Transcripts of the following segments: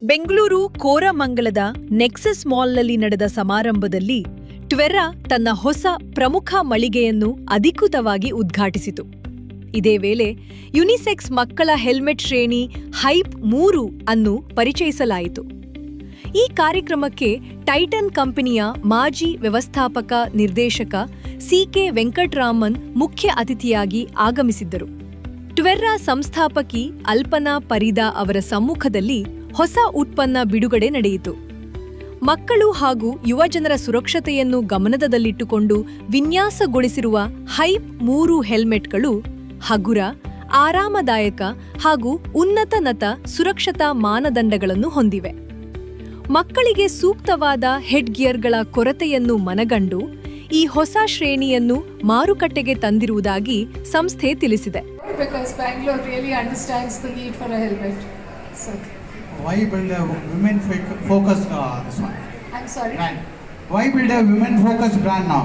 Bengaluru ಕೋರಮಂಗಲದ nexus ಮಾಲ್ನಲ್ಲಿ ನಡೆದ ಸಮಾರಂಭದಲ್ಲಿ ಟ್ವೆರಾ ತನ್ನ ಹೊಸ ಪ್ರಮುಖ ಮಳಿಗೆಯನ್ನು ಅಧಿಕೃತವಾಗಿ ಉದ್ಘಾಟಿಸಿತು. ಇದೇ ವೇಳೆ ಯುನಿಸೆಕ್ಸ್ ಮಕ್ಕಳ ಹೆಲ್ಮೆಟ್ ಶ್ರೇಣಿ ಹೈಪ್ 3 ಅನ್ನು ಪರಿಚಯಿಸಲಾಯಿತು. ಈ ಕಾರ್ಯಕ್ರಮಕ್ಕೆ ಟೈಟನ್ ಕಂಪನಿಯ ಮಾಜಿ ವ್ಯವಸ್ಥಾಪಕ ನಿರ್ದೇಶಕ ಸಿ.ಕೆ. ವೆಂಕಟರಾಮನ್ ಮುಖ್ಯ ಅತಿಥಿಯಾಗಿ ಆಗಮಿಸಿದ್ದರು. ಟ್ವೆರಾ ಸಂಸ್ಥಾಪಕಿ ಅಲ್ಪನಾ ಪರಿದಾ ಅವರ ಸಮ್ಮುಖದಲ್ಲಿ ಹೊಸ ಉತ್ಪನ್ನ ಬಿಡುಗಡೆ ನಡೆಯಿತು. ಮಕ್ಕಳು ಹಾಗೂ ಯುವಜನರ ಸುರಕ್ಷತೆಯನ್ನು ಗಮನದಲ್ಲಿಟ್ಟುಕೊಂಡು ವಿನ್ಯಾಸಗೊಳಿಸಿರುವ ಹೈಪ್ 3 ಹೆಲ್ಮೆಟ್ಗಳು ಹಗುರ, ಆರಾಮದಾಯಕ ಹಾಗೂ ಉನ್ನತ ಸುರಕ್ಷತಾ ಮಾನದಂಡಗಳನ್ನು ಹೊಂದಿವೆ. ಮಕ್ಕಳಿಗೆ ಸೂಕ್ತವಾದ ಹೆಡ್ ಗಿಯರ್ಗಳ ಕೊರತೆಯನ್ನು ಮನಗಂಡು ಈ ಹೊಸ ಶ್ರೇಣಿಯನ್ನು ಮಾರುಕಟ್ಟೆಗೆ ತಂದಿರುವುದಾಗಿ ಸಂಸ್ಥೆ ತಿಳಿಸಿದೆ. Because Bangalore really understands the need for a helmet. So why build a women-focused this one? I'm sorry. Brand. Why build a women-focused brand now?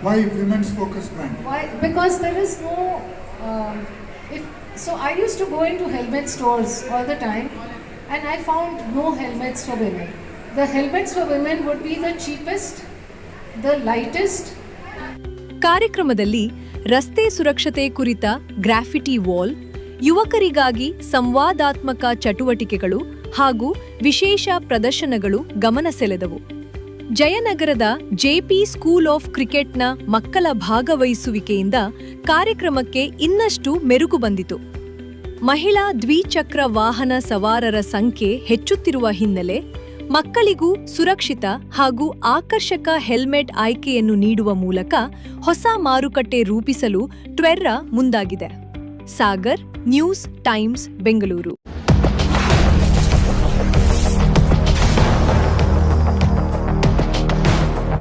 Why women's focused brand? Why? Because there is no. So I used to go into helmet stores all the time, and I found no helmets for women. The helmets for women would be the cheapest, the lightest. ಕಾರ್ಯಕ್ರಮದಲ್ಲಿ ರಸ್ತೆ ಸುರಕ್ಷತೆ ಕುರಿತ graffiti wall, ಯುವಕರಿಗಾಗಿ ಸಂವಾದಾತ್ಮಕ ಚಟುವಟಿಕೆಗಳು ಹಾಗೂ ವಿಶೇಷ ಪ್ರದರ್ಶನಗಳು ಗಮನ ಸೆಳೆದವು. ಜಯನಗರದ ಜೆಪಿ ಸ್ಕೂಲ್ ಆಫ್ ಕ್ರಿಕೆಟ್ನ ಮಕ್ಕಳ ಭಾಗವಹಿಸುವಿಕೆಯಿಂದ ಕಾರ್ಯಕ್ರಮಕ್ಕೆ ಇನ್ನಷ್ಟು ಮೆರುಗು ಬಂದಿತು. ಮಹಿಳಾ ದ್ವಿಚಕ್ರ ವಾಹನ ಸವಾರರ ಸಂಖ್ಯೆ ಹೆಚ್ಚುತ್ತಿರುವ ಹಿನ್ನೆಲೆ ಮಕ್ಕಳಿಗೂ ಸುರಕ್ಷಿತ ಹಾಗೂ ಆಕರ್ಷಕ ಹೆಲ್ಮೆಟ್ ಆಯ್ಕೆಯನ್ನು ನೀಡುವ ಮೂಲಕ ಹೊಸ ಮಾರುಕಟ್ಟೆ ರೂಪಿಸಲು ಟ್ವೆರಾ ಮುಂದಾಗಿದೆ. Sagar, news times, Bengaluru.